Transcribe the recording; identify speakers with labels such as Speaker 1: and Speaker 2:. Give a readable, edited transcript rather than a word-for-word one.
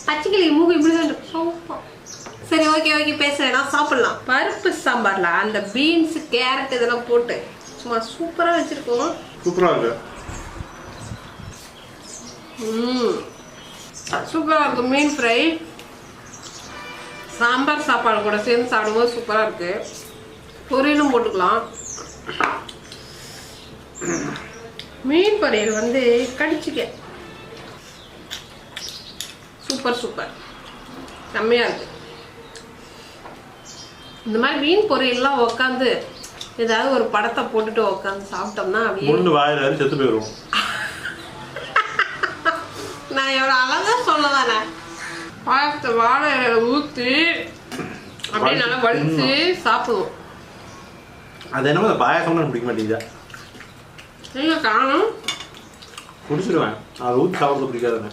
Speaker 1: பச்சைக்கிளி மூக்கு இப்படி சூப்பர். சரி ஓகே ஓகே பேசுறேன், நான் சாப்பிடலாம். பருப்பு சாம்பார்ல அந்த பீன்ஸ் கேரட் இதெல்லாம் போட்டு சும்மா சூப்பரா வச்சிருக்கோம்.
Speaker 2: சூப்பரா இருக்கு.
Speaker 1: சூப்பரா இருக்கு. மீன் ஃப்ரை சாம்பார் சாப்பாடு கூட சேர்ந்து சாப்பிடும்போது சூப்பரா இருக்கு. பொரியலும் போட்டுக்கலாம். மீன் பொரியல் வந்து கடிச்சிக்க சூப்பர் சூப்பர் செம்மையா இருக்கு. இந்த மாதிரி மீன் பொரியல்லாம் உட்காந்து ஏதாவது ஒரு படத்தை போட்டுட்டு உட்காந்து சாப்பிட்டோம்னா அப்படியே
Speaker 2: வாயில செத்து போயிடும்.
Speaker 1: நான் எவ்வளோ அழகா சொல்லதானே. பாயசத்தை வாழை இலையில ஊற்றி அப்படியே நல்லா வலிச்சு சாப்பிடுவோம்.
Speaker 2: அது என்னமோ அந்த பாயசம்னு பிடிக்க மாட்டேங்குதா?
Speaker 1: நீங்க காணும்
Speaker 2: குடிச்சிடுவேன். அதை ஊற்றி சாப்பிட பிடிக்காதுன்னு.